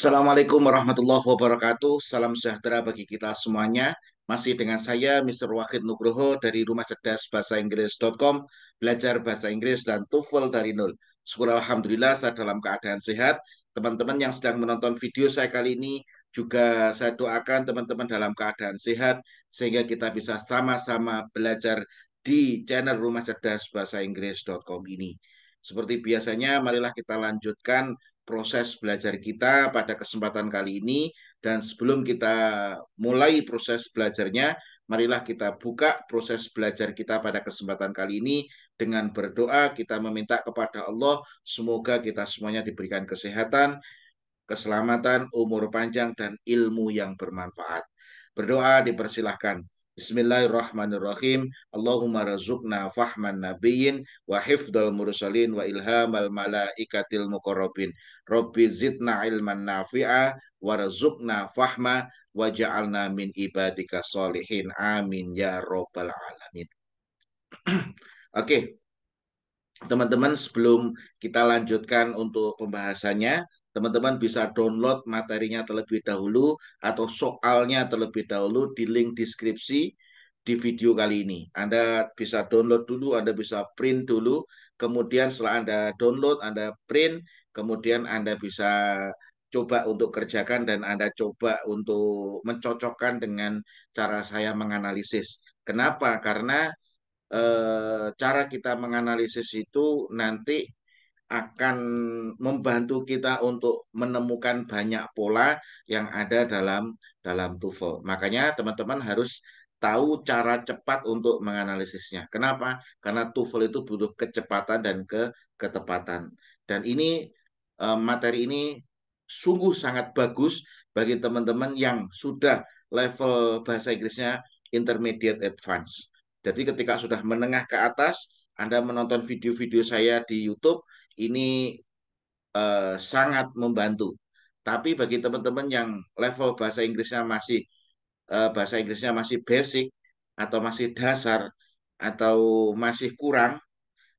Assalamualaikum warahmatullahi wabarakatuh. Salam sejahtera bagi kita semuanya. Masih dengan saya, Mr. Wahid Nugroho dari Rumah Cerdas Bahasa Inggris.com, belajar bahasa Inggris dan TOEFL dari nol. Syukur Alhamdulillah saya dalam keadaan sehat. Teman-teman yang sedang menonton video saya kali ini juga saya doakan teman-teman dalam keadaan sehat sehingga kita bisa sama-sama belajar di channel Rumah Cerdas Bahasa Inggris.com ini. Seperti biasanya, marilah kita lanjutkan proses belajar kita pada kesempatan kali ini. Dan sebelum kita mulai proses belajarnya, marilah kita buka proses belajar kita pada kesempatan kali ini dengan berdoa. Kita meminta kepada Allah, semoga kita semuanya diberikan kesehatan, keselamatan, umur panjang, dan ilmu yang bermanfaat. Berdoa dipersilahkan. Bismillahirrahmanirrahim. Allahumma razukna fahman nabiyyin wa hifdal mursalin wa ilhamal malaikatil muqarrabin. Rabbi zidna ilman nafi'a wa razukna fahma wa ja'alna min ibadika solihin. Amin ya robbal alamin. Oke, teman-teman, sebelum kita lanjutkan untuk pembahasannya, teman-teman bisa download materinya terlebih dahulu atau soalnya terlebih dahulu di link deskripsi di video kali ini. Anda bisa download dulu, Anda bisa print dulu, kemudian setelah Anda download, Anda print, kemudian Anda bisa coba untuk kerjakan dan Anda coba untuk mencocokkan dengan cara saya menganalisis. Kenapa? Karena cara kita menganalisis itu nanti akan membantu kita untuk menemukan banyak pola yang ada dalam TOEFL. Makanya teman-teman harus tahu cara cepat untuk menganalisisnya. Kenapa? Karena TOEFL itu butuh kecepatan dan ketepatan. Dan ini materi ini sungguh sangat bagus bagi teman-teman yang sudah level bahasa Inggrisnya intermediate advance. Jadi ketika sudah menengah ke atas, Anda menonton video-video saya di YouTube, ini sangat membantu. Tapi bagi teman-teman yang level bahasa Inggrisnya masih basic atau masih dasar atau masih kurang,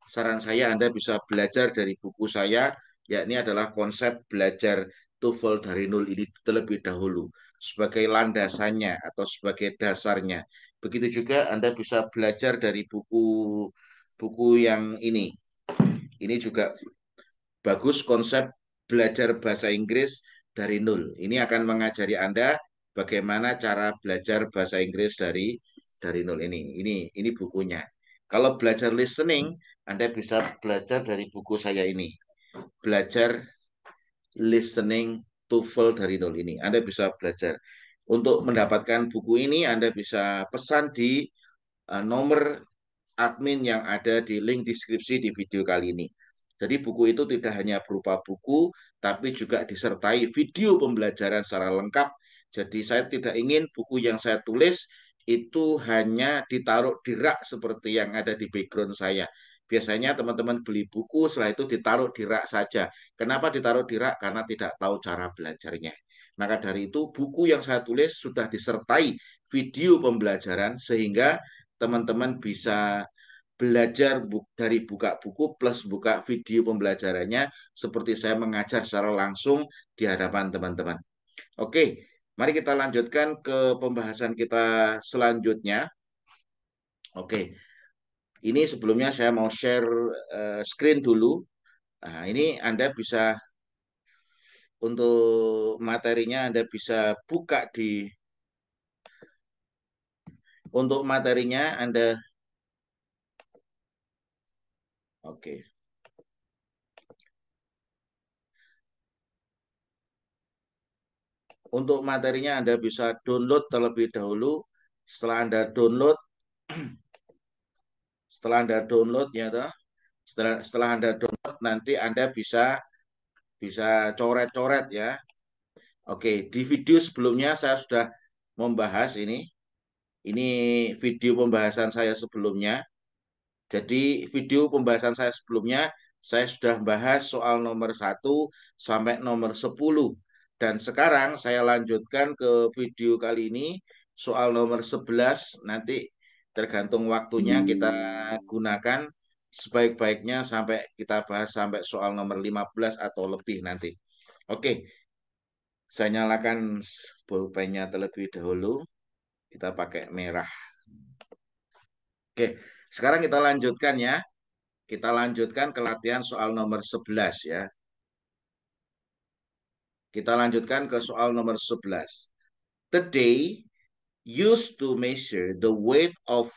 saran saya Anda bisa belajar dari buku saya, yakni adalah konsep belajar TOEFL dari nol ini terlebih dahulu sebagai landasannya atau sebagai dasarnya. Begitu juga Anda bisa belajar dari buku yang ini. Ini juga bagus, konsep belajar bahasa Inggris dari nol. Ini akan mengajari Anda bagaimana cara belajar bahasa Inggris dari nol ini. Ini bukunya. Kalau belajar listening, Anda bisa belajar dari buku saya ini. Belajar listening TOEFL dari nol ini. Anda bisa belajar. Untuk mendapatkan buku ini, Anda bisa pesan di nomor admin yang ada di link deskripsi di video kali ini. Jadi buku itu tidak hanya berupa buku, tapi juga disertai video pembelajaran secara lengkap. Jadi saya tidak ingin buku yang saya tulis itu hanya ditaruh di rak seperti yang ada di background saya. Biasanya teman-teman beli buku, setelah itu ditaruh di rak saja. Kenapa ditaruh di rak? Karena tidak tahu cara belajarnya. Maka dari itu, buku yang saya tulis sudah disertai video pembelajaran sehingga teman-teman bisa belajar dari buka buku plus buka video pembelajarannya seperti saya mengajar secara langsung di hadapan teman-teman. Oke, mari kita lanjutkan ke pembahasan kita selanjutnya. Oke, ini sebelumnya saya mau share screen dulu. Nah, ini Anda bisa untuk materinya Anda bisa buka di untuk materinya Anda. Oke. Untuk materinya Anda bisa download terlebih dahulu. Setelah Anda download, setelah Anda download ya toh, setelah Anda download nanti Anda bisa bisa coret-coret ya. Oke, di video sebelumnya saya sudah membahas ini. Ini video pembahasan saya sebelumnya. Jadi video pembahasan saya sebelumnya saya sudah bahas soal nomor 1 sampai nomor 10. Dan sekarang saya lanjutkan ke video kali ini soal nomor 11. Nanti tergantung waktunya kita gunakan, sebaik-baiknya sampai kita bahas sampai soal nomor 15 atau lebih nanti. Oke, Saya nyalakan pulpennya terlebih dahulu. Kita pakai merah. Oke, sekarang kita lanjutkan ya. Kita lanjutkan ke latihan soal nomor 11 ya. Kita lanjutkan ke soal nomor 11. The day used to measure the weight of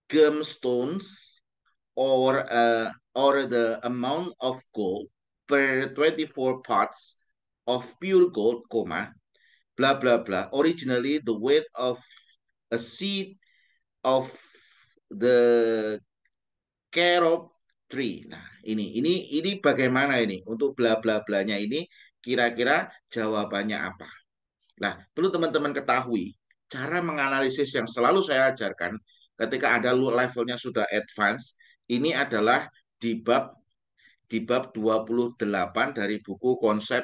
gemstones or the amount of gold per 24 parts of pure gold, comma, blah blah blah. Originally, the weight of a seed of the carob tree. Nah, ini bagaimana ini untuk bla bla blanya ini kira-kira jawabannya apa? Nah, perlu teman-teman ketahui cara menganalisis yang selalu saya ajarkan ketika ada levelnya sudah advance, ini adalah di bab 28 dari buku konsep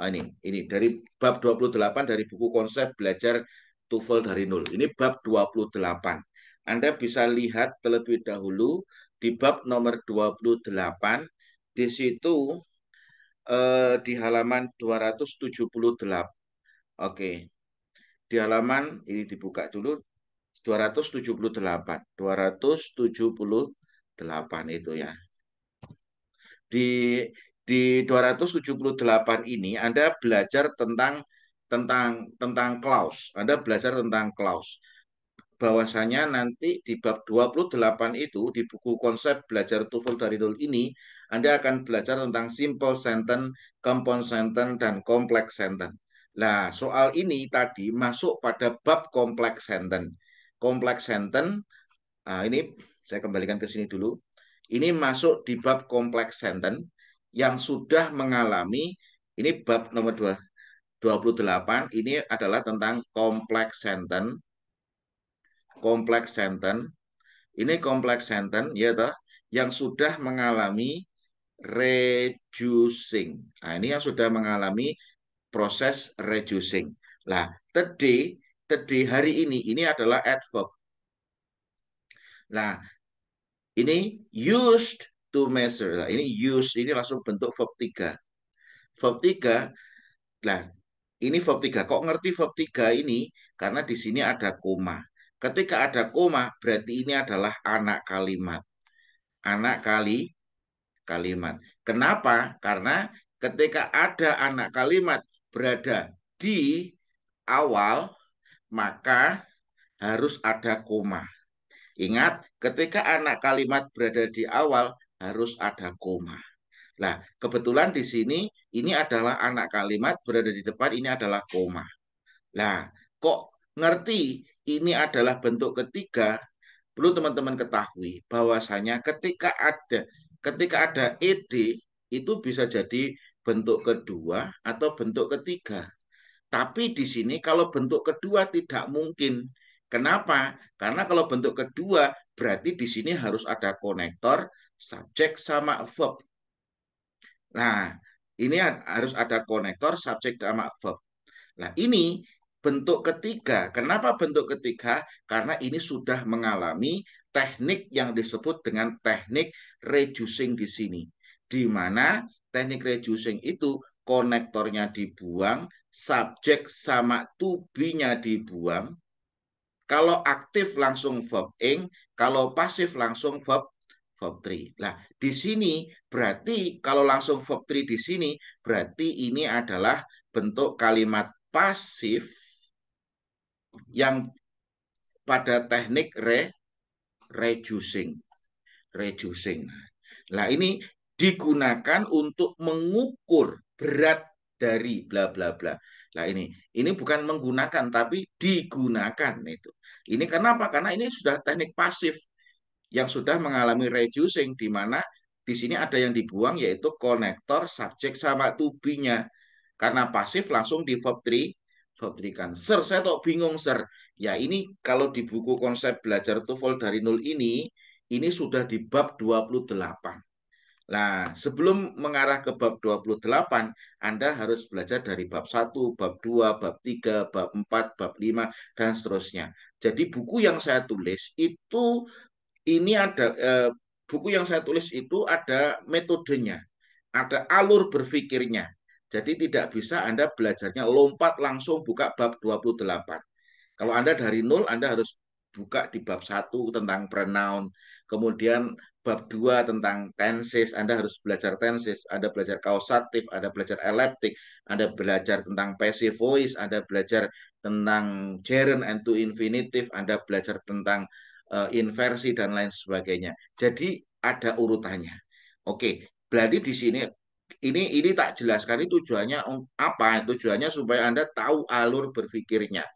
ini dari bab 28 dari buku konsep belajar TOEFL dari nol. Ini bab 28. Anda bisa lihat terlebih dahulu di bab nomor 28 di situ di halaman 278. Oke. Di halaman ini dibuka dulu 278. 278 itu ya. Di 278 ini Anda belajar tentang clause. Anda belajar tentang clause. Bahwasanya nanti di bab 28 itu di buku konsep belajar TOEFL dari nol ini Anda akan belajar tentang simple sentence, compound sentence dan complex sentence. Nah, soal ini tadi masuk pada bab complex sentence. Complex sentence, ini saya kembalikan ke sini dulu. Ini masuk di bab complex sentence yang sudah mengalami, ini bab nomor 28, ini adalah tentang complex sentence. Complex sentence, ini complex sentence ya toh, yang sudah mengalami reducing. Nah, ini yang sudah mengalami proses reducing. Nah, today hari ini adalah adverb. Nah, ini used to measure. Nah, ini use ini langsung bentuk verb 3. Verb 3. Nah, ini verb 3. Kok ngerti verb 3 ini? Karena di sini ada koma. Ketika ada koma, berarti ini adalah anak kalimat. Anak kalimat. Kenapa? Karena ketika ada anak kalimat berada di awal, maka harus ada koma. Ingat, ketika anak kalimat berada di awal, harus ada koma. Nah, kebetulan di sini ini adalah anak kalimat berada di depan, ini adalah koma. Nah, kok ngerti ini adalah bentuk ketiga? Perlu teman-teman ketahui bahwasanya ketika ada ed itu bisa jadi bentuk kedua atau bentuk ketiga. Tapi di sini kalau bentuk kedua tidak mungkin. Kenapa? Karena kalau bentuk kedua berarti di sini harus ada konektor subjek sama verb. Nah, ini harus ada konektor subjek sama verb. Nah, ini bentuk ketiga. Kenapa bentuk ketiga? Karena ini sudah mengalami teknik yang disebut dengan teknik reducing di sini. Di mana teknik reducing itu konektornya dibuang, subjek sama to be-nya dibuang. Kalau aktif langsung verb ing, kalau pasif langsung verb 3. Nah, di sini berarti kalau langsung verb 3 di sini berarti ini adalah bentuk kalimat pasif yang pada teknik reducing. Nah, ini digunakan untuk mengukur berat dari bla bla bla. Nah, ini bukan menggunakan tapi digunakan itu. Ini kenapa? Karena ini sudah teknik pasif yang sudah mengalami reducing di mana di sini ada yang dibuang yaitu konektor subjek sama to be-nya. Karena pasif langsung di verb 3 kan. Sir, saya kok bingung, sir. Ya, ini kalau di buku konsep belajar TOEFL dari nol ini sudah di bab 28. Nah, sebelum mengarah ke bab 28, Anda harus belajar dari bab 1, bab 2, bab 3, bab 4, bab 5, dan seterusnya. Jadi buku yang saya tulis itu ini ada buku yang saya tulis itu ada metodenya, ada alur berpikirnya. Jadi tidak bisa Anda belajarnya lompat langsung buka bab 28. Kalau Anda dari nol, Anda harus buka di bab 1 tentang pronoun, kemudian bab 2 tentang tenses, Anda harus belajar tenses, Anda belajar kausatif, Anda belajar elliptic, Anda belajar tentang passive voice, Anda belajar tentang gerund and to infinitive, Anda belajar tentang inversi dan lain sebagainya. Jadi ada urutannya. Oke, berarti di sini ini tak jelaskan ini tujuannya apa? Tujuannya supaya Anda tahu alur berpikirnya.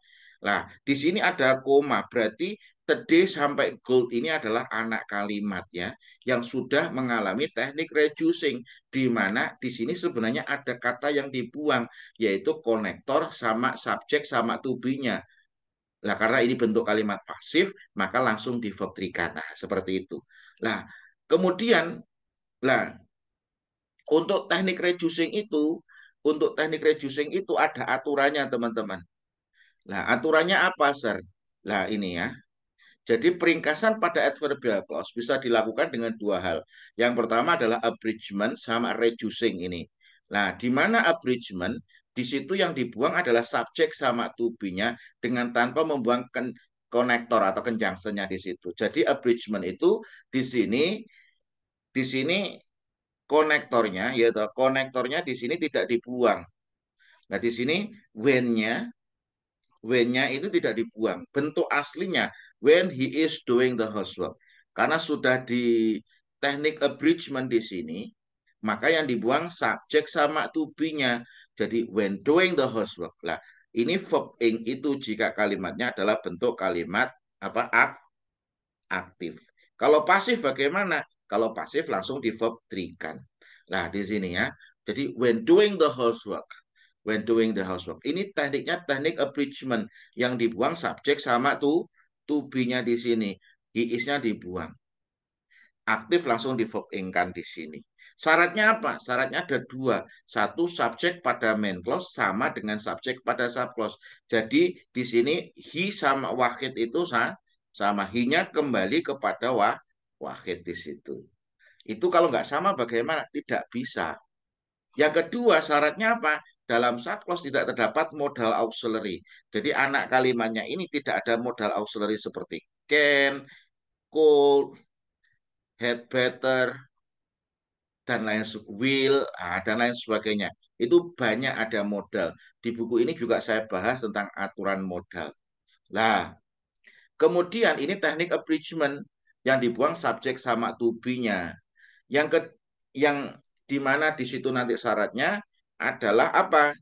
Nah, di sini ada koma, berarti today sampai gold ini adalah anak kalimatnya yang sudah mengalami teknik reducing, di mana di sini sebenarnya ada kata yang dibuang, yaitu konektor sama subjek sama to be-nya. Nah, karena ini bentuk kalimat pasif, maka langsung di verb trikan. Nah, seperti itu. Nah, kemudian, nah, untuk teknik reducing itu ada aturannya, teman-teman. Nah, aturannya apa, Sir? Nah, ini ya. Jadi peringkasan pada adverbial clause bisa dilakukan dengan dua hal. Yang pertama adalah abridgment sama reducing ini. Nah, di mana abridgment? Di situ yang dibuang adalah subjek sama to be-nya dengan tanpa membuang konektor atau conjunction-nya di situ. Jadi abridgment itu di sini konektornya yaitu konektornya di sini tidak dibuang. Nah, di sini when-nya itu tidak dibuang. Bentuk aslinya when he is doing the housework. Karena sudah di teknik abridgment di sini, maka yang dibuang subjek sama to be-nya. Jadi when doing the housework. Lah, ini verb ing itu jika kalimatnya adalah bentuk kalimat apa aktif. Kalau pasif bagaimana? Kalau pasif langsung di verb 3 kan. Nah, di sini ya. Jadi when doing the housework. When doing the housework. Ini tekniknya teknik abridgment yang dibuang subjek sama to be-nya di sini. He is-nya dibuang. Aktif langsung di verb ing-kan di sini. Syaratnya apa? Syaratnya ada dua. Satu subjek pada main clause sama dengan subjek pada subclause. Jadi di sini he sama Wahid itu sama. He-nya kembali kepada Wahid di situ. Itu kalau nggak sama bagaimana? Tidak bisa. Yang kedua syaratnya apa? Dalam subclause tidak terdapat modal auxiliary. Jadi anak kalimatnya ini tidak ada modal auxiliary seperti can, could, had better, dan lain dan lain sebagainya. Itu banyak ada modal. Di buku ini juga saya bahas tentang aturan modal. Nah, kemudian ini teknik abridgment yang dibuang subjek sama to be-nya. Yang ke yang di mana di situ nanti syaratnya adalah apa?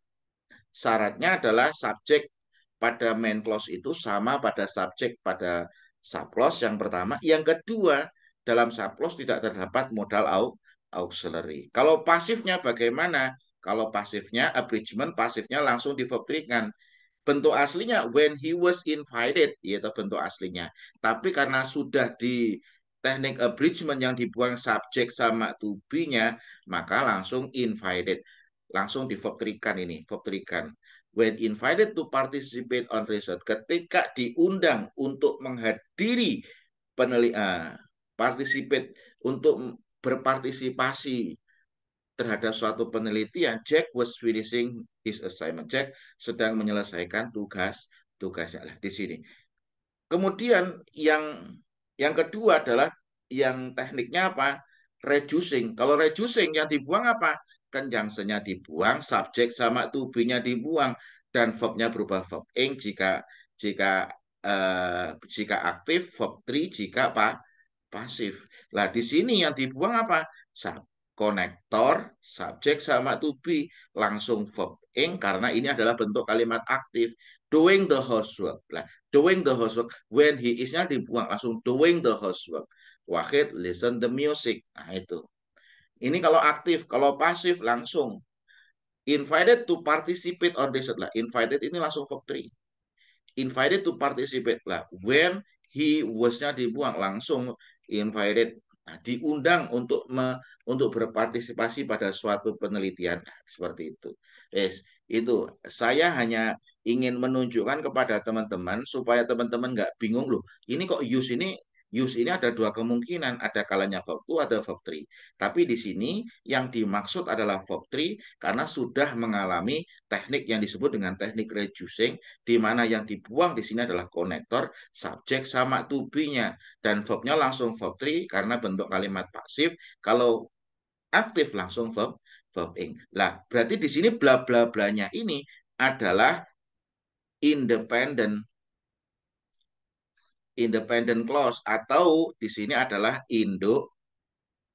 Syaratnya adalah subjek pada main clause itu sama pada subjek pada subclause yang pertama. Yang kedua, dalam subclause tidak terdapat modal auxiliary. Kalau pasifnya bagaimana? Kalau pasifnya abridgment, pasifnya langsung di verb 3 kan. Bentuk aslinya when he was invited, yaitu bentuk aslinya. Tapi karena sudah di teknik abridgment yang dibuang subjek sama to be-nya, maka langsung invited. Langsung di verb 3 kan ini, verb 3 kan. When invited to participate on research, ketika diundang untuk menghadiri penelitian, participate untuk berpartisipasi terhadap suatu penelitian, Jack was finishing his assignment. Jack sedang menyelesaikan tugasnya lah di sini. Kemudian yang kedua adalah yang tekniknya apa? Reducing. Kalau reducing yang dibuang apa? Conjunction-nya dibuang, subjek sama to be-nya dibuang dan verb-nya berubah verb ing jika jika aktif, verb 3 jika pasif. Lah di sini yang dibuang apa? Konektor, subjek sama to be langsung verb ing karena ini adalah bentuk kalimat aktif. Doing the housework. Lah, doing the housework when he is-nya dibuang langsung doing the housework. Wahid listen the music. Nah, itu. Ini kalau aktif, kalau pasif langsung invited to participate on this lah. Invited ini langsung verb 3. Invited to participate lah. When he was-nya dibuang langsung invited. Nah, diundang untuk berpartisipasi pada suatu penelitian seperti itu. Itu saya hanya ingin menunjukkan kepada teman-teman supaya teman-teman nggak bingung loh. Ini kok use ini Use ini ada dua kemungkinan, ada kalanya verb to, ada verb three. Tapi di sini yang dimaksud adalah verb three karena sudah mengalami teknik yang disebut dengan teknik reducing, di mana yang dibuang di sini adalah konektor, subjek sama to be-nya, dan verbnya langsung verb three karena bentuk kalimat pasif. Kalau aktif langsung verb ing. Lah, berarti di sini bla bla blanya ini adalah independent independent clause atau di sini adalah induk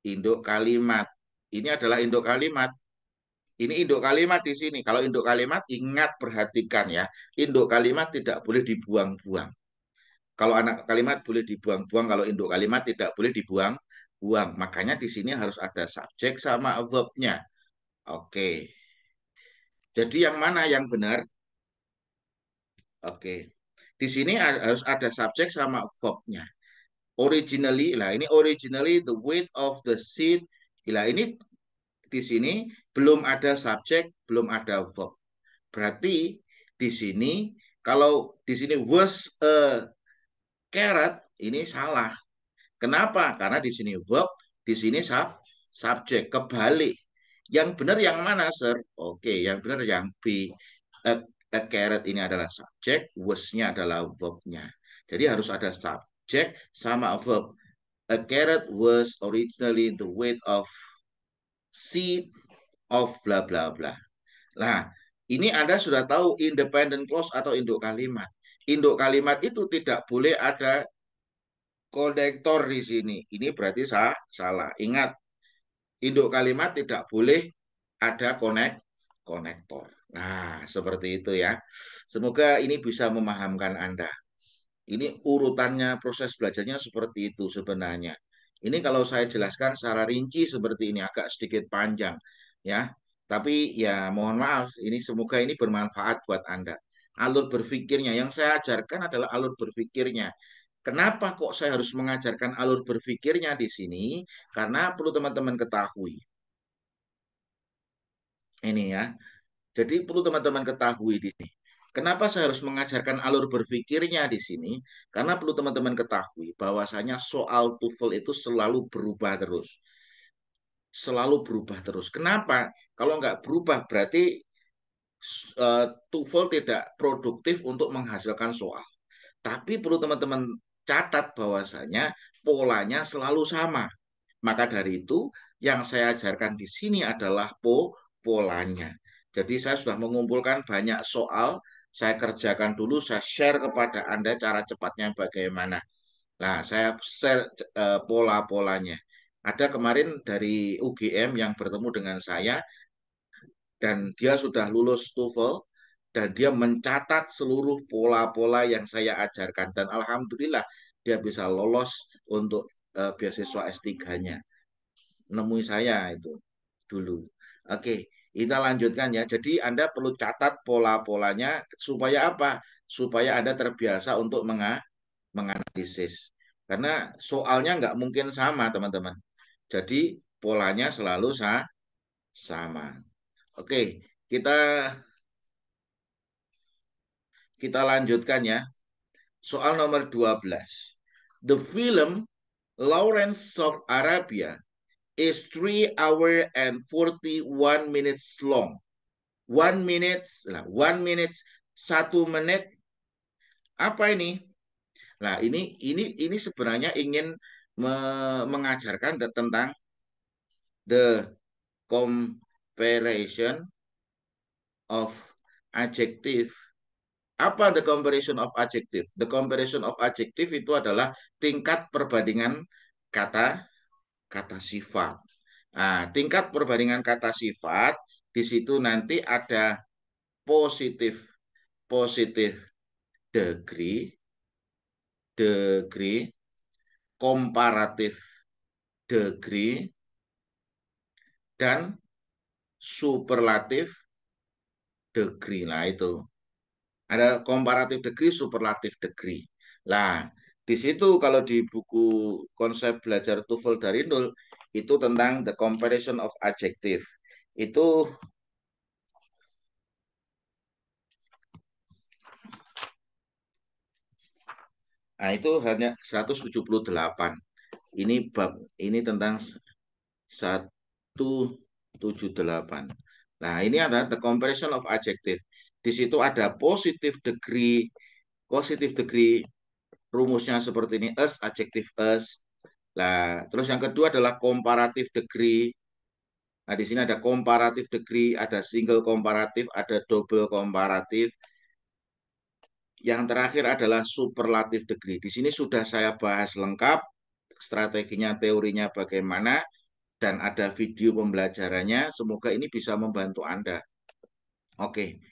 induk kalimat. Ini adalah induk kalimat. Ini induk kalimat di sini. Kalau induk kalimat ingat perhatikan ya. Induk kalimat tidak boleh dibuang-buang. Kalau anak kalimat boleh dibuang-buang, kalau induk kalimat tidak boleh dibuang-buang. Makanya di sini harus ada subjek sama verbnya. Oke. Jadi yang mana yang benar? Oke. Di sini harus ada subjek sama verbnya. Originally, lah ini originally the weight of the seed. Lah ini di sini belum ada subjek, belum ada verb. Berarti di sini kalau di sini was a carrot ini salah. Kenapa? Karena di sini verb, di sini subjek. Kebalik. Yang benar yang mana, Sir? Oke, yang benar yang B. A, a carrot ini adalah subjek, was-nya adalah verb-nya. Jadi harus ada subjek sama verb. A carrot was originally the weight of seed of bla bla bla. Nah, ini Anda sudah tahu independent clause atau induk kalimat. Induk kalimat itu tidak boleh ada konektor di sini. Ini berarti salah. Ingat, induk kalimat tidak boleh ada konektor. Nah, seperti itu ya. Semoga ini bisa memahamkan Anda. Ini urutannya proses belajarnya seperti itu sebenarnya. Ini kalau saya jelaskan secara rinci seperti ini agak sedikit panjang ya. Tapi ya mohon maaf, ini semoga ini bermanfaat buat Anda. Alur berpikirnya yang saya ajarkan adalah alur berpikirnya. Kenapa kok saya harus mengajarkan alur berpikirnya di sini? Karena perlu teman-teman ketahui. Ini ya. Jadi perlu teman-teman ketahui di sini. Kenapa saya harus mengajarkan alur berpikirnya di sini? Karena perlu teman-teman ketahui bahwasanya soal TOEFL itu selalu berubah terus. Selalu berubah terus. Kenapa? Kalau nggak berubah berarti TOEFL tidak produktif untuk menghasilkan soal. Tapi perlu teman-teman catat bahwasanya polanya selalu sama. Maka dari itu yang saya ajarkan di sini adalah polanya. Jadi saya sudah mengumpulkan banyak soal, saya kerjakan dulu, saya share kepada Anda cara cepatnya bagaimana. Nah, saya share pola-polanya. Ada kemarin dari UGM yang bertemu dengan saya dan dia sudah lulus TOEFL dan dia mencatat seluruh pola-pola yang saya ajarkan dan alhamdulillah dia bisa lolos untuk beasiswa S3-nya. Nemui saya itu dulu. Oke, kita lanjutkan ya. Jadi Anda perlu catat pola-polanya supaya apa? Supaya Anda terbiasa untuk menganalisis. Karena soalnya nggak mungkin sama, teman-teman. Jadi polanya selalu sama. Oke, kita kita lanjutkan ya. Soal nomor 12. The film Lawrence of Arabia is 3 hour and 41 minutes long. 1 minute, 1 minute, 1 menit. Apa ini? Nah, ini sebenarnya ingin mengajarkan tentang the comparison of adjective. Apa the comparison of adjective? The comparison of adjective itu adalah tingkat perbandingan kata kata sifat. Nah, tingkat perbandingan kata sifat di situ nanti ada positif positif degree, degree, komparatif degree, dan superlatif degree. Nah, itu. Ada komparatif degree, superlatif degree. Nah, di situ kalau di buku konsep belajar TOEFL dari nol, itu tentang the comparison of adjective. Itu Nah, itu hanya 178. Ini bab ini tentang 178. Nah, ini adalah the comparison of adjective. Di situ ada positive degree rumusnya seperti ini, as, adjective as. Nah, terus yang kedua adalah comparative degree. Nah, di sini ada comparative degree, ada single comparative, ada double comparative. Yang terakhir adalah superlative degree. Di sini sudah saya bahas lengkap strateginya, teorinya bagaimana, dan ada video pembelajarannya. Semoga ini bisa membantu Anda. Oke,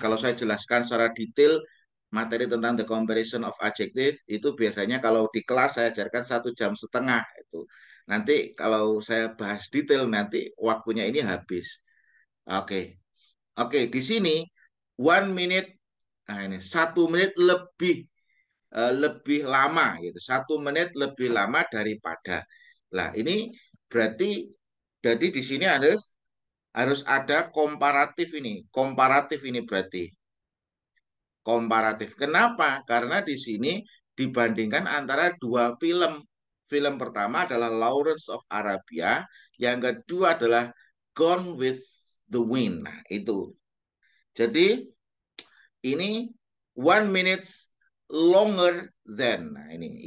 kalau saya jelaskan secara detail materi tentang the comparison of adjective itu biasanya kalau di kelas saya ajarkan 1,5 jam. Itu nanti kalau saya bahas detail nanti waktunya ini habis. Oke, oke, di sini 1 minute, nah ini 1 menit lebih lama gitu, 1 menit lebih lama daripada. Nah ini berarti jadi di sini harus ada komparatif ini berarti komparatif. Kenapa? Karena di sini dibandingkan antara dua film. Film pertama adalah Lawrence of Arabia, yang kedua adalah Gone with the Wind. Nah, itu. Jadi ini 1 minute longer than. Nah, ini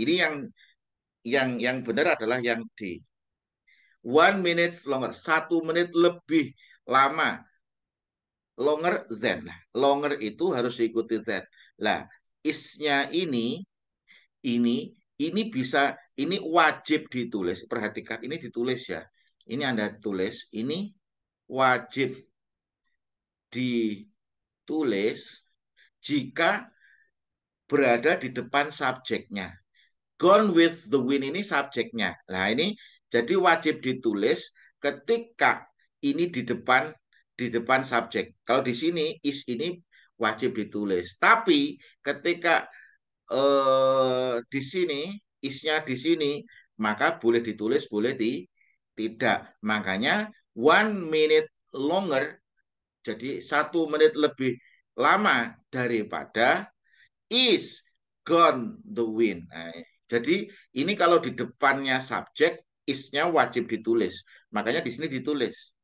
yang benar adalah yang D. 1 minute longer, 1 menit lebih lama. Longer than. Nah, longer itu harus diikuti than. Lah, isnya ini bisa, ini wajib ditulis. Perhatikan, ini ditulis ya. Ini Anda tulis, ini wajib ditulis jika berada di depan subjeknya. Gone with the Wind ini subjeknya. Nah, ini jadi wajib ditulis ketika ini di depan subjek. Kalau di sini is ini wajib ditulis. Tapi ketika di sini isnya di sini maka boleh ditulis, boleh tidak. Makanya 1 minute longer, jadi 1 menit lebih lama daripada is gone the wind. Nah, jadi ini kalau di depannya subjek, isnya wajib ditulis. Makanya di sini ditulis.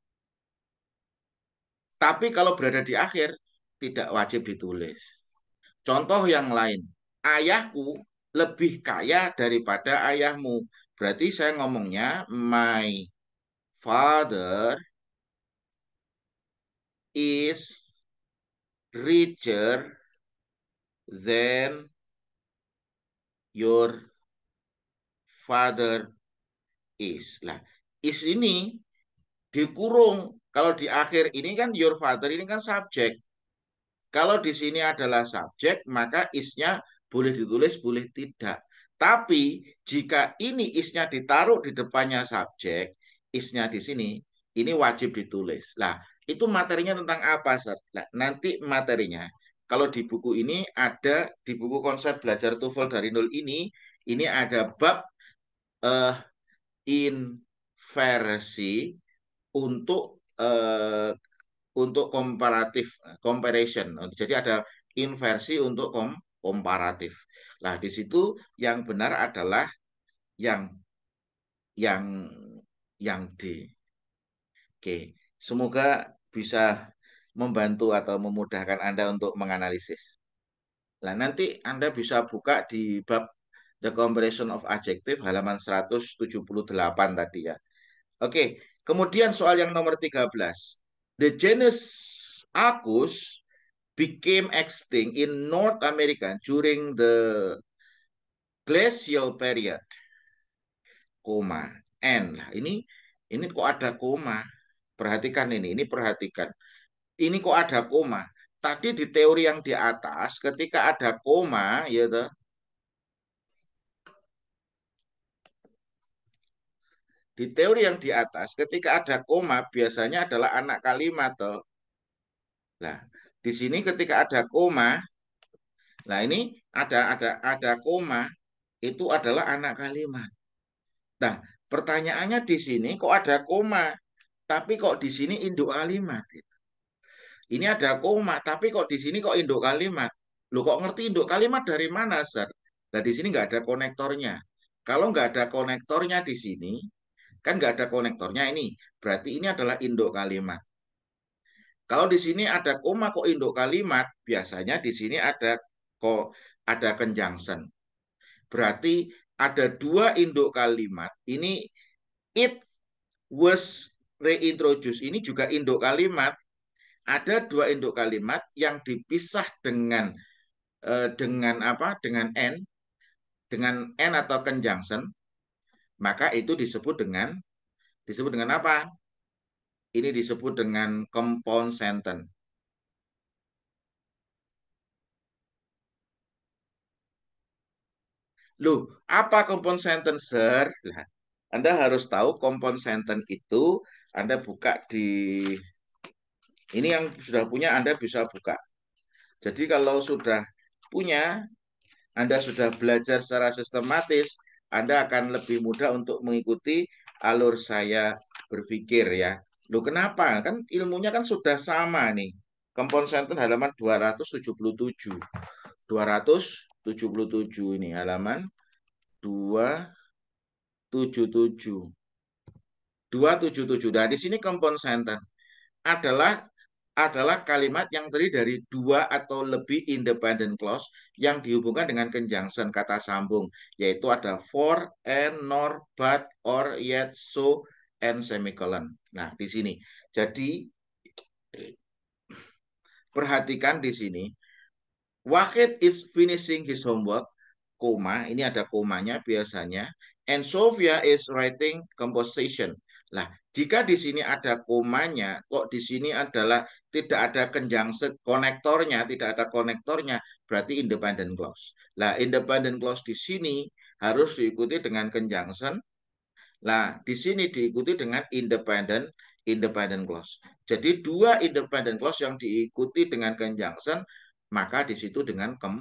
Tapi kalau berada di akhir, tidak wajib ditulis. Contoh yang lain, ayahku lebih kaya daripada ayahmu. Berarti saya ngomongnya, my father is richer than your father is. Lah, is ini dikurung. Kalau di akhir ini kan your father ini kan subjek. Kalau di sini adalah subjek, maka isnya boleh ditulis, boleh tidak. Tapi jika ini isnya ditaruh di depannya subjek, isnya di sini, ini wajib ditulis. Nah, itu materinya tentang apa, Sir? Nah, nanti materinya, kalau di buku ini ada, di buku konsep belajar TOEFL dari nol ini ada bab eh, inversi untuk komparatif comparison. Jadi ada inversi untuk komparatif. Nah, di situ yang benar adalah yang yang yang D. Oke, semoga bisa membantu atau memudahkan Anda untuk menganalisis. Nah, nanti Anda bisa buka di bab The Comparison of Adjective halaman 178 tadi ya. Oke, kemudian soal yang nomor 13. The genus Arcus became extinct in North America during the glacial period. Koma N. Nah, ini kok ada koma? Perhatikan ini perhatikan. Ini kok ada koma? Tadi di teori yang di atas ketika ada koma ya toh, di teori yang di atas ketika ada koma biasanya adalah anak kalimat toh. Nah, di sini ketika ada koma, nah ini ada koma itu adalah anak kalimat. Nah, pertanyaannya di sini kok ada koma, tapi kok di sini induk kalimat. Ini ada koma, tapi kok di sini kok induk kalimat. Lu kok ngerti induk kalimat dari mana, Sir? Nah, di sini nggak ada konektornya. Kalau nggak ada konektornya di sini, kan nggak ada konektornya ini. Berarti ini adalah induk kalimat. Kalau di sini ada koma kok induk kalimat, biasanya di sini ada conjunction. Berarti ada dua induk kalimat. Ini it was reintroduced. Ini juga induk kalimat. Ada dua induk kalimat yang dipisah dengan apa? Dengan n atau conjunction, maka itu disebut dengan apa? Ini disebut dengan compound sentence. Loh, apa compound sentence, Sir? Nah, Anda harus tahu compound sentence itu. Anda buka di ini yang sudah punya, Anda bisa buka. Jadi kalau sudah punya, Anda sudah belajar secara sistematis, Anda akan lebih mudah untuk mengikuti alur saya berpikir ya. Loh, kenapa? Kan ilmunya kan sudah sama nih. Compound sentence halaman 277. 277 ini halaman 277. 277. Nah, di sini compound sentence adalah kalimat yang terdiri dari dua atau lebih independent clause yang dihubungkan dengan conjunction kata sambung, yaitu ada for, and, nor, but, or, yet, so, and semicolon. Nah, di sini. Jadi perhatikan di sini. Wahid is finishing his homework, koma, ini ada komanya biasanya, and Sofia is writing composition. Lah, jika di sini ada komanya, kok di sini adalah tidak ada conjunction konektornya, tidak ada konektornya, berarti independent clause. Lah, independent clause di sini harus diikuti dengan conjunction. Lah, di sini diikuti dengan independent clause. Jadi dua independent clause yang diikuti dengan conjunction, maka di situ dengan kem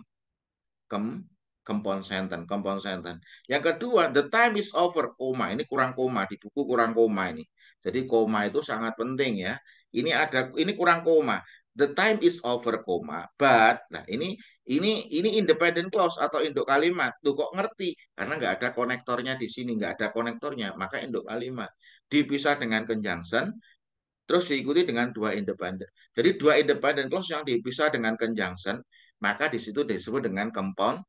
compound sentence, compound sentence. Yang kedua, the time is over, koma. Ini kurang koma, di buku kurang koma ini. Jadi koma itu sangat penting ya. Ini kurang koma. The time is over, koma. But, nah ini independent clause atau induk kalimat. Tuh kok ngerti? Karena nggak ada konektornya di sini, nggak ada konektornya, maka induk kalimat dipisah dengan conjunction, terus diikuti dengan dua independent. Jadi dua independent clause yang dipisah dengan conjunction, maka di situ disebut dengan compound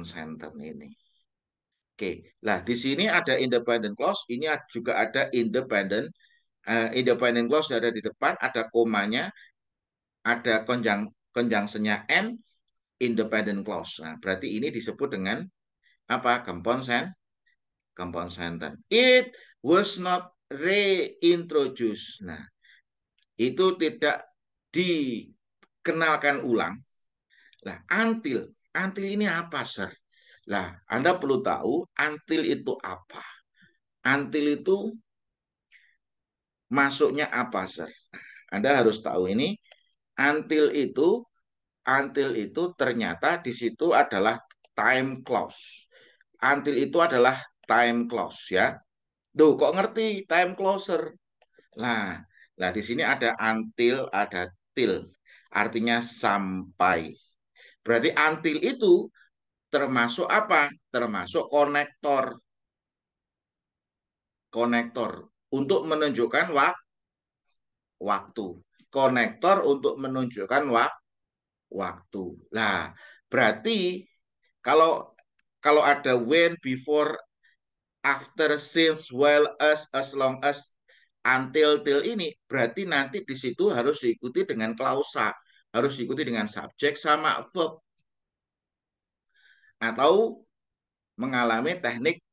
sentence ini. Oke, nah di sini ada independent clause, ini juga ada independent clause ada di depan, ada komanya, ada conjunctionnya and independent clause. Nah, berarti ini disebut dengan apa? Compound sentence. It was not reintroduced. Nah, itu tidak dikenalkan ulang. Nah, until ini apa, Sir? Lah, Anda perlu tahu until itu apa. Until itu masuknya apa, Sir? Anda harus tahu ini. Until itu, ternyata di situ adalah time clause. Until itu adalah time clause ya. Duh, kok ngerti time closer? Nah, di sini ada until, ada till. Artinya sampai. Berarti until itu termasuk apa? Termasuk konektor. Konektor untuk menunjukkan waktu. Konektor untuk menunjukkan waktu. Nah, berarti kalau kalau ada when, before, after, since, while, as long as, until, till ini, berarti nanti di situ harus diikuti dengan klausa, harus diikuti dengan subjek sama verb, atau mengalami teknik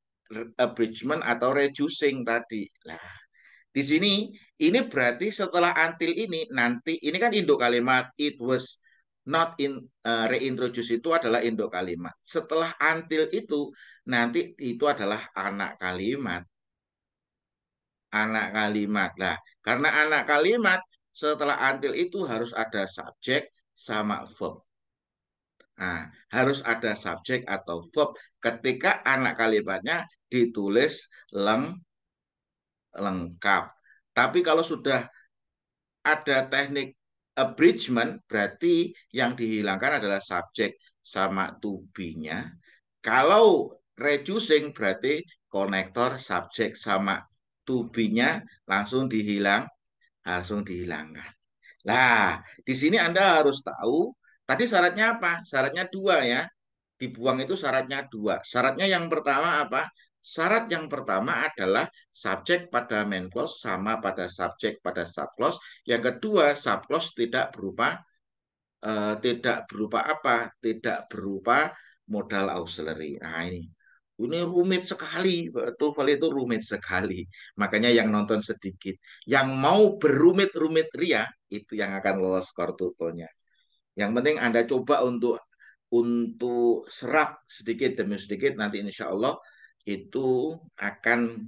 abridgment atau reducing tadi. Nah, di sini ini berarti setelah until ini nanti ini kan induk kalimat it was not reintroduce itu adalah induk kalimat. Setelah until itu nanti itu adalah anak kalimat. Anak kalimat. Nah, karena anak kalimat setelah until itu harus ada subjek sama verb. Nah, harus ada subjek atau verb ketika anak kalimatnya ditulis lengkap. Tapi kalau sudah ada teknik abridgment, berarti yang dihilangkan adalah subjek sama to be-nya. Kalau reducing berarti konektor subjek sama to be-nya langsung dihilangkan. Nah, di sini Anda harus tahu, tadi syaratnya apa? Syaratnya dua ya. Dibuang itu syaratnya dua. Syaratnya yang pertama apa? Syarat yang pertama adalah subjek pada main clause sama pada subjek pada subclause. Yang kedua, subclause tidak berupa apa? Tidak berupa modal auxiliary. Nah, ini rumit sekali, TOEFL itu rumit sekali. Makanya yang nonton sedikit, yang mau berumit-rumit ria itu yang akan lolos skor TOEFL-nya. Yang penting Anda coba untuk serap sedikit demi sedikit, nanti insya Allah itu akan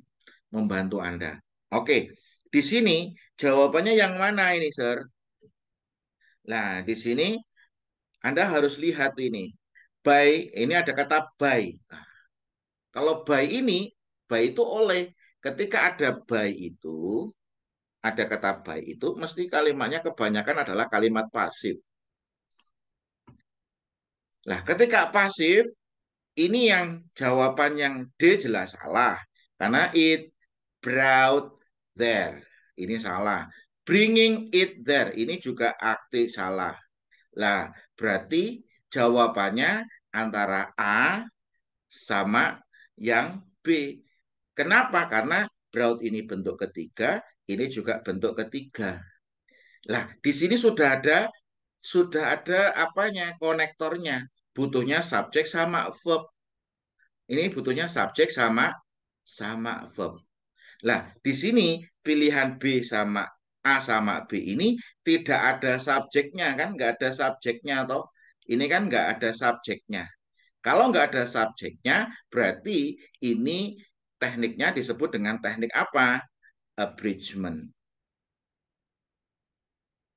membantu Anda. Oke, di sini jawabannya yang mana ini, Sir? Nah, di sini Anda harus lihat ini. By, ini ada kata by. Nah, kalau by itu oleh. Ketika ada by itu, ada kata by itu, mesti kalimatnya kebanyakan adalah kalimat pasif. Nah, ketika pasif, ini yang jawaban yang D jelas salah. Karena it brought there. Ini salah. Bringing it there. Ini juga aktif salah. Lah, berarti jawabannya antara A sama yang B. Kenapa? Karena brought ini bentuk ketiga, ini juga bentuk ketiga. Lah, di sini sudah ada apanya? Konektornya. Butuhnya subjek sama verb. Ini butuhnya subjek sama verb. Lah, di sini pilihan B sama A sama B ini tidak ada subjeknya kan? Nggak ada subjeknya toh. Ini kan nggak ada subjeknya. Kalau nggak ada subjeknya, berarti ini tekniknya disebut dengan teknik apa? Abridgment.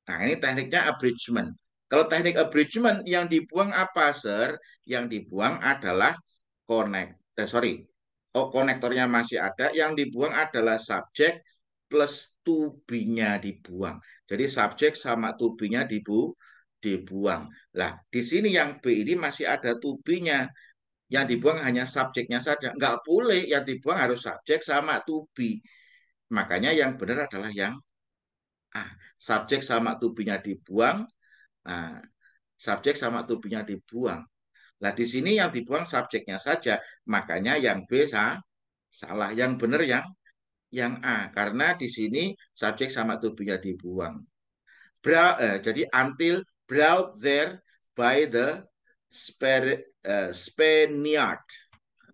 Nah, ini tekniknya abridgment. Kalau teknik abridgment yang dibuang apa, Sir? Yang dibuang adalah sorry. Oh, konektornya masih ada. Yang dibuang adalah subjek plus to be-nya dibuang. Jadi subjek sama to be-nya dibuang. Lah, di sini yang B ini masih ada to be-nya. Yang dibuang hanya subjeknya saja. Nggak boleh, yang dibuang harus subjek sama to be. Makanya yang benar adalah yang subjek sama to be-nya dibuang. Nah, subjek sama to be-nya dibuang. Nah, di sini yang dibuang subjeknya saja. Makanya yang B salah. Yang benar yang A. Karena di sini subjek sama to be-nya dibuang. Jadi until brought there by the Spaniard.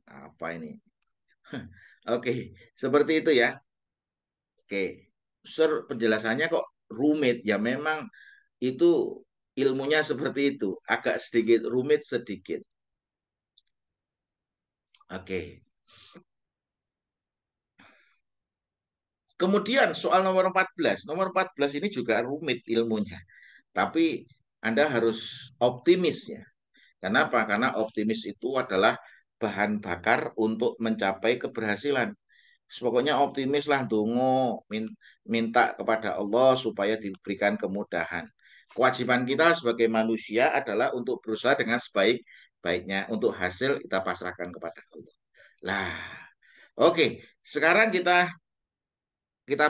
Apa ini? Oke, seperti itu ya. Oke, Sir, penjelasannya kok rumit ya, memang itu ilmunya seperti itu, agak sedikit rumit sedikit. Oke. Kemudian soal nomor 14. Nomor 14 ini juga rumit ilmunya. Tapi Anda harus optimis ya. Kenapa? Karena optimis itu adalah bahan bakar untuk mencapai keberhasilan. Pokoknya optimis lah, dongo, minta kepada Allah supaya diberikan kemudahan. Kewajiban kita sebagai manusia adalah untuk berusaha dengan sebaik-baiknya. Untuk hasil kita pasrahkan kepada Allah. Lah, oke. Sekarang kita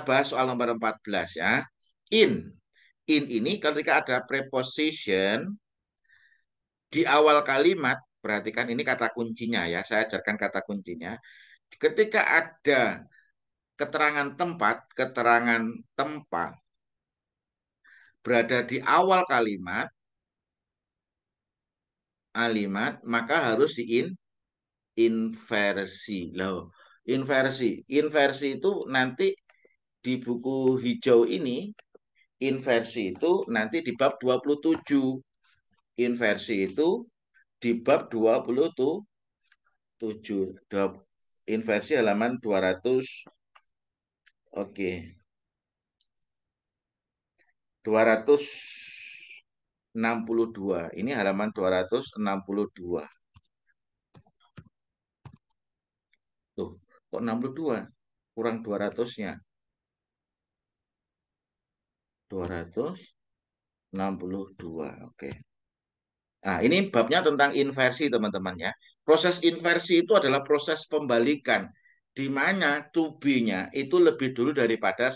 bahas soal nomor 14 ya. In. In ini ketika ada preposition di awal kalimat, perhatikan ini kata kuncinya ya. Saya ajarkan kata kuncinya. Ketika ada keterangan tempat berada di awal kalimat, maka harus inversi. Loh, inversi itu nanti di buku hijau ini, inversi itu nanti di bab 27. Inversi itu di bab 27. Inversi halaman 200. Oke. 262. Ini halaman 262. Tuh, kok 62? Kurang 200-nya. 262. Oke. Nah, ini babnya tentang inversi, teman-teman ya. Proses inversi itu adalah proses pembalikan, di mana to be-nya itu lebih dulu daripada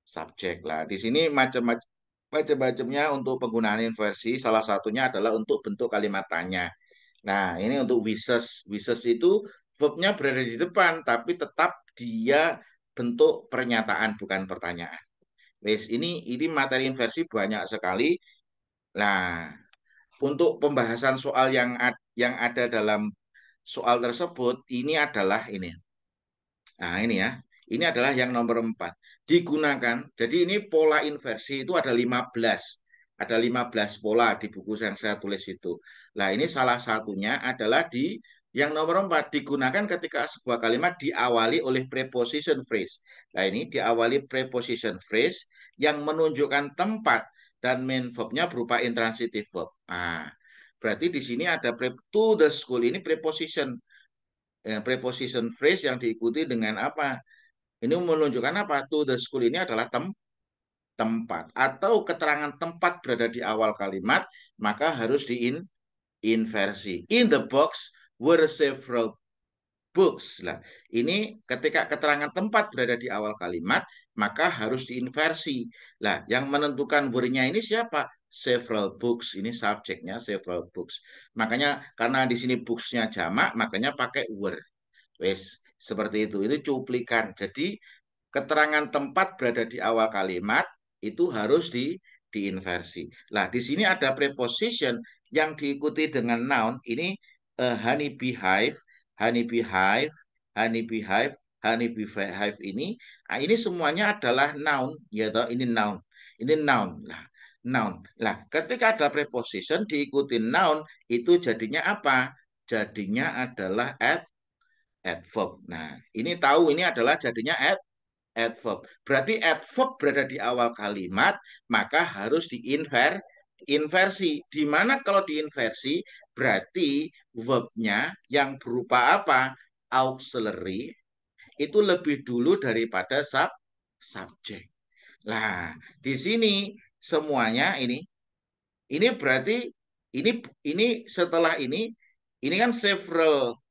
subjek. Lah, di sini macam-macamnya untuk penggunaan inversi. Salah satunya adalah untuk bentuk kalimat tanya. Nah, ini untuk wishes. Wishes itu verbnya berada di depan, tapi tetap dia bentuk pernyataan, bukan pertanyaan. Wes, ini materi inversi banyak sekali. Nah, untuk pembahasan soal yang ada dalam soal tersebut, ini adalah ini. Nah, ini ya. Ini adalah yang nomor 4. Digunakan. Jadi ini pola inversi itu ada 15. Ada 15 pola di buku yang saya tulis itu. Nah, ini salah satunya adalah di yang nomor 4. Digunakan ketika sebuah kalimat diawali oleh preposition phrase. Nah, ini diawali preposition phrase yang menunjukkan tempat dan main verbnya berupa intransitive verb. Nah, berarti di sini ada to the school. Ini preposition preposition phrase yang diikuti dengan apa? Ini menunjukkan apa? To the school ini adalah tempat atau keterangan tempat berada di awal kalimat, maka harus diinversi. In the box were several books. Lah, ini ketika keterangan tempat berada di awal kalimat, maka harus diinversi. Lah, yang menentukan were-nya ini siapa? Several books. Ini subjeknya several books. Makanya karena di sini books-nya jamak, makanya pakai were. Wes, seperti itu. Itu cuplikan. Jadi keterangan tempat berada di awal kalimat itu harus diinversi. Nah, di sini ada preposition yang diikuti dengan noun. Ini honey beehive, honey beehive, honey beehive, honey beehive ini. Nah, ini semuanya adalah noun, ya toh? Ini noun. Ini noun. Nah, noun. Nah, ketika ada preposition diikuti noun itu jadinya apa? Jadinya adalah adverb. Nah, ini tahu ini adalah jadinya adverb. Berarti adverb berada di awal kalimat, maka harus inversi. Di mana kalau diinversi, berarti verbnya yang berupa apa? Auxiliary itu lebih dulu daripada subjek. Nah, di sini semuanya ini berarti ini setelah ini kan several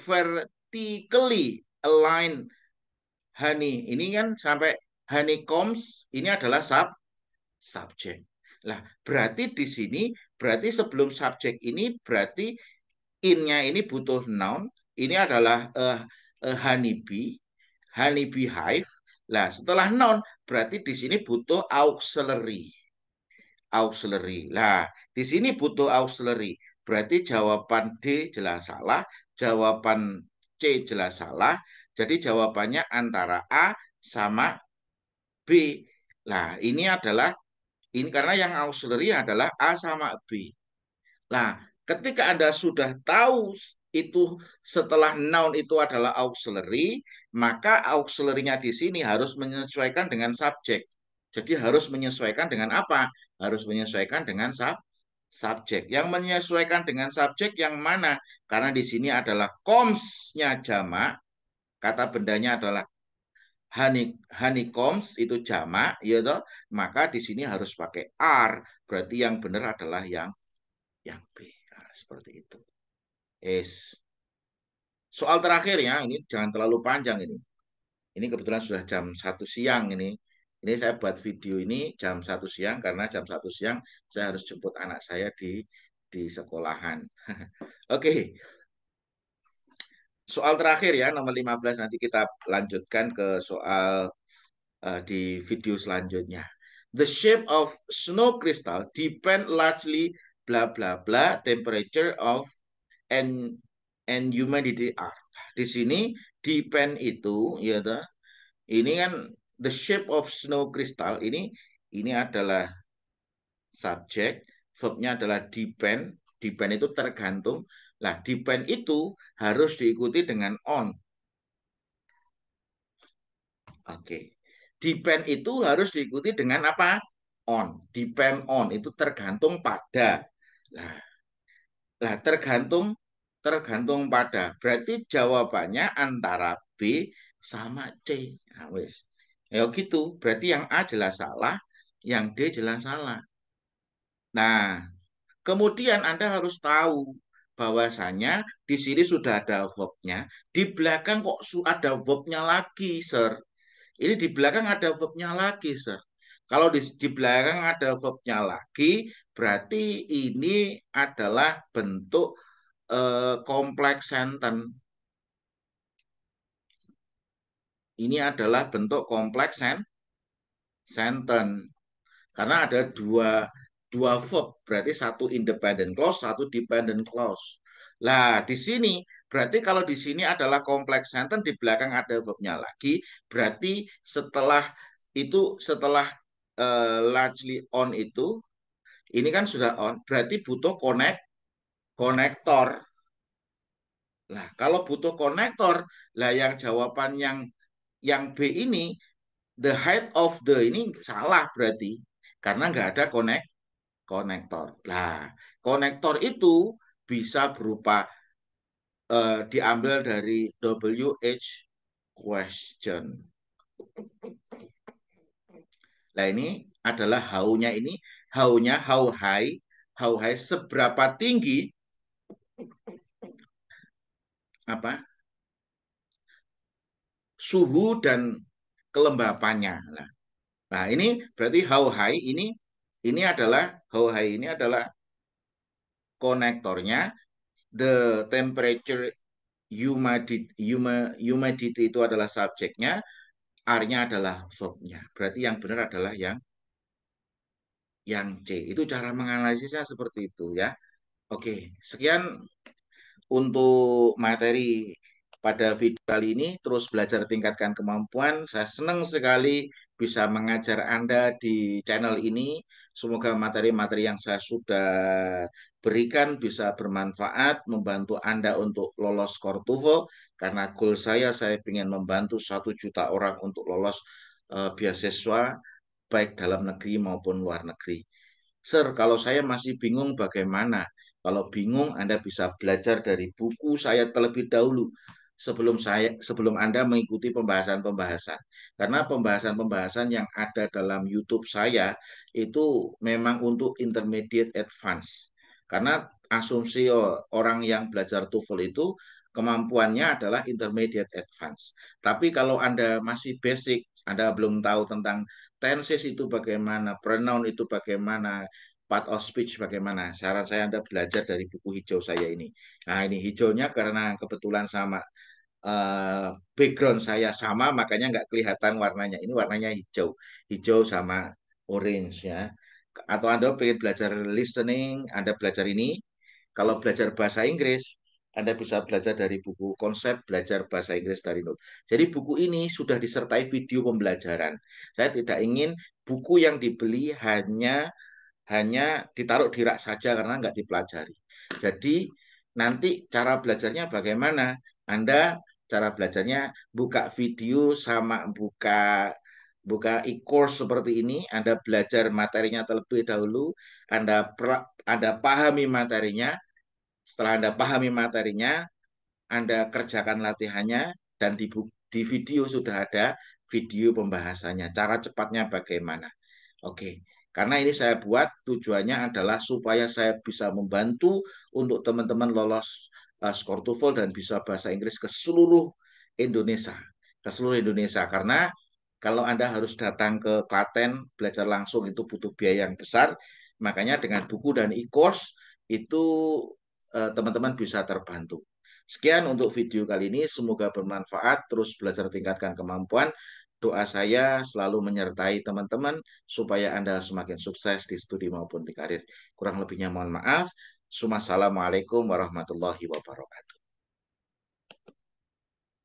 vertically aligned honey. Ini kan sampai honeycombs ini adalah subjek. Lah, berarti di sini berarti sebelum subjek ini berarti in-nya ini butuh noun. Ini adalah honeybee, honeybee hive. Lah, setelah noun berarti di sini butuh auxiliary. Auxiliary. Lah, di sini butuh auxiliary. Berarti jawaban D jelas salah, jawaban C jelas salah. Jadi jawabannya antara A sama B. Nah, ini karena yang auxiliary adalah A sama B. Nah, ketika Anda sudah tahu itu setelah noun itu adalah auxiliary, maka auxiliary-nya di sini harus menyesuaikan dengan subjek. Jadi harus menyesuaikan dengan apa? Harus menyesuaikan dengan subjek. Yang menyesuaikan dengan subjek yang mana? Karena di sini adalah comes-nya jamak, kata bendanya adalah honeycombs itu jamak, ya toh? Maka di sini harus pakai are. Berarti yang benar adalah yang B. Nah, seperti itu. Es. Soal terakhir ya, ini jangan terlalu panjang ini. Ini kebetulan sudah jam 1 siang ini. Ini saya buat video ini jam 1 siang karena jam 1 siang saya harus jemput anak saya di sekolahan. Oke, soal terakhir ya nomor 15 nanti kita lanjutkan ke soal di video selanjutnya. The shape of snow crystal depend largely bla bla bla temperature of and humidity are. Di sini depend itu ya ini kan the shape of snow crystal ini adalah subjek, verbnya adalah depend. Depend itu tergantung. Lah, depend itu harus diikuti dengan on. Oke. Depend itu harus diikuti dengan apa? On. Depend on itu tergantung pada. Nah, tergantung pada. Berarti jawabannya antara B sama C. Nah, wis. Ya gitu. Berarti yang A jelas salah, yang D jelas salah. Nah, kemudian Anda harus tahu bahwasanya di sini sudah ada verbnya, di belakang kok ada verbnya lagi, Sir. Ini di belakang ada verbnya lagi, Sir. Kalau di belakang ada verbnya lagi, berarti ini adalah bentuk kompleks sentence. Ini adalah bentuk kompleks sentence. Karena ada dua verb, berarti satu independent clause, satu dependent clause. Lah, di sini berarti kalau di sini adalah kompleks sentence, di belakang ada verbnya lagi, berarti setelah largely on itu, ini kan sudah on, berarti butuh konektor. Nah, kalau butuh konektor, lah yang jawaban yang B ini, the height of the ini salah berarti, karena nggak ada konektor. Nah, konektor itu bisa berupa diambil dari WH question. Nah, ini adalah how-nya ini, how-nya how high seberapa tinggi apa suhu dan kelembapannya. Nah, ini berarti how high ini adalah konektornya, the temperature humidity itu adalah subjeknya, R-nya adalah verbnya. Berarti yang benar adalah yang C. Itu cara menganalisisnya seperti itu ya. Oke, sekian untuk materi pada video kali ini. Terus belajar tingkatkan kemampuan. Saya senang sekali bisa mengajar Anda di channel ini. Semoga materi-materi yang saya sudah berikan bisa bermanfaat, membantu Anda untuk lolos skor TOEFL. Karena goal saya ingin membantu 1 juta orang untuk lolos beasiswa, baik dalam negeri maupun luar negeri. Sir, kalau saya masih bingung bagaimana? Kalau bingung, Anda bisa belajar dari buku saya terlebih dahulu sebelum Anda mengikuti pembahasan-pembahasan. Karena pembahasan-pembahasan yang ada dalam YouTube saya itu memang untuk intermediate advance. Karena asumsi orang yang belajar TOEFL itu kemampuannya adalah intermediate advance. Tapi kalau Anda masih basic, Anda belum tahu tentang tenses itu bagaimana, pronoun itu bagaimana, part of speech bagaimana. Saran saya Anda belajar dari buku hijau saya ini. Nah, ini hijaunya karena kebetulan sama background saya sama, makanya nggak kelihatan warnanya. Ini warnanya hijau, hijau sama orange ya. Atau Anda pengen belajar listening, Anda belajar ini. Kalau belajar bahasa Inggris, Anda bisa belajar dari buku konsep belajar bahasa Inggris dari nol. Jadi buku ini sudah disertai video pembelajaran. Saya tidak ingin buku yang dibeli hanya ditaruh di rak saja karena nggak dipelajari. Jadi nanti cara belajarnya bagaimana? Anda cara belajarnya buka video sama buka e-course seperti ini, Anda belajar materinya terlebih dahulu, Anda pahami materinya, setelah Anda pahami materinya, Anda kerjakan latihannya, dan di video sudah ada video pembahasannya. Cara cepatnya bagaimana? Oke, karena ini saya buat tujuannya adalah supaya saya bisa membantu untuk teman-teman lolos skor TOEFL dan bisa bahasa Inggris ke seluruh Indonesia, karena kalau Anda harus datang ke Klaten belajar langsung itu butuh biaya yang besar, makanya dengan buku dan e-course itu teman-teman bisa terbantu. Sekian untuk video kali ini, semoga bermanfaat, terus belajar tingkatkan kemampuan. Doa saya selalu menyertai teman-teman supaya Anda semakin sukses di studi maupun di karir. Kurang lebihnya mohon maaf. Assalamualaikum warahmatullahi wabarakatuh.